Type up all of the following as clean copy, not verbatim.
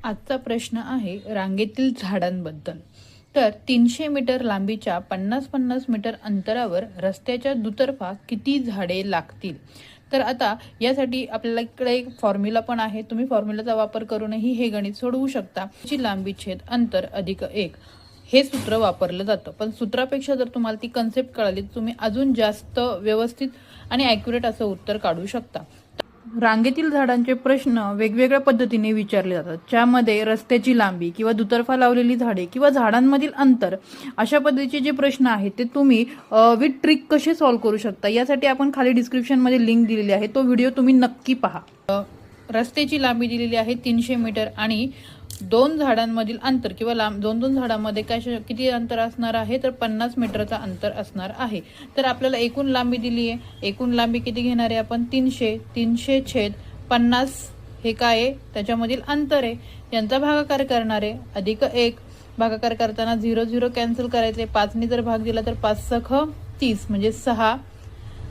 आजचा प्रश्न आहे रांगेतील झाडांबद्दल। तर 300 मीटर लांबीच्या 50-50 मीटर अंतरावर रस्त्याच्या दुतर्फा किती झाडे लागतील? तर आता यासाठी आपल्याला इकडे एक फॉर्म्युला पण आहे, तुम्ही फॉर्म्युलाचा वापर करूनही हे गणित सोडवू शकता। ची लांबी छेद अंतर अधिक 1 हे सूत्र वापरलं जातं, पण सूत्रापेक्षा जर तुम्हाला ती कन्सेप्ट कळाली तर तुम्ही अजून जास्त व्यवस्थित आणि ॲक्युरेट असं उत्तर काढू शकता। रांगेतील झाडांचे प्रश्न वेगवेगळ्या पद्धतीने विचारले जातात, ज्यामध्ये रस्त्याची लांबी किंवा दुतर्फा लावलेली झाडे किंवा झाडांमधील अंतर अशा पद्धतीचे जे प्रश्न आहेत ते तुम्ही विथ ट्रिक कसे सॉल्व्ह करू शकता यासाठी आपण खाली डिस्क्रिप्शनमध्ये लिंक दिलेली आहे, तो व्हिडिओ तुम्ही नक्की पहा। रस्त्याची लांबी दिलेली आहे 300 मीटर आणि दोन झाडांमधील अंतर किंवा दोन झाडांमध्ये किती अंतर असणार आहे, तर 50 मीटरचा अंतर असणार आहे। तर आपल्याला एकूण लांबी दिली आहे, एकूण लांबी किती घेणार आहे आपण 300 छेद 50 हे काय आहे, त्याच्यामधील अंतर आहे, यांचा भागाकार करणार आहे अधिक 1। भागाकार करताना 0 0 कॅन्सल करायचे, 5 ने जर भाग दिला तर 5 सख 30 म्हणजे 6।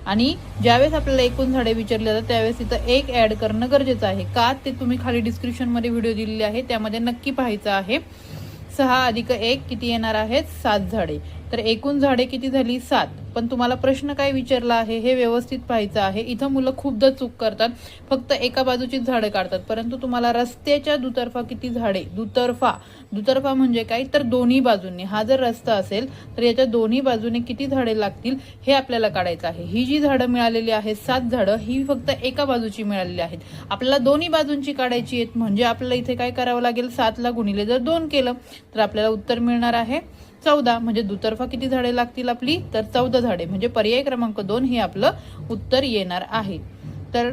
आणि ज्यावेळेस आपल्याला एकूण झाडे विचारले जातात त्यावेळेस तिथं 1 ऍड करणं गरजेचं आहे, का ते तुम्ही खाली डिस्क्रिप्शनमध्ये व्हिडिओ दिलेले आहे त्यामध्ये नक्की पाहायचं आहे। 6 अधिक 1 किती येणार आहेत 7 झाडे। तर एकूण झाडे किती झाली 7, पण तुम्हाला प्रश्न काय विचारला आहे हे व्यवस्थित पाहायचं आहे। इथं मुलं खूपदा चूक करतात, फक्त एका बाजूचीच झाडं काढतात, परंतु तुम्हाला रस्त्याच्या दुतर्फा किती झाडे, दुतर्फा म्हणजे काय, तर दोन्ही बाजूंनी, हा जर रस्ता असेल तर याच्या दोन्ही बाजूने किती झाडे लागतील हे आपल्याला काढायचं आहे। ही जी झाडं मिळालेली आहेत 7 झाडं ही फक्त एका बाजूची मिळालेली आहेत, आपल्याला दोन्ही बाजूंची काढायची आहेत, म्हणजे आपल्याला इथे काय करावं लागेल 7 ला गुणिले जर 2 केलं तर आपल्याला उत्तर मिळणार आहे 14। म्हणजे दुतर्फा किती झाडे लागतील आपली, तर 14 झाडे, म्हणजे पर्याय क्रमांक 2 हे आपलं उत्तर येणार आहे। तर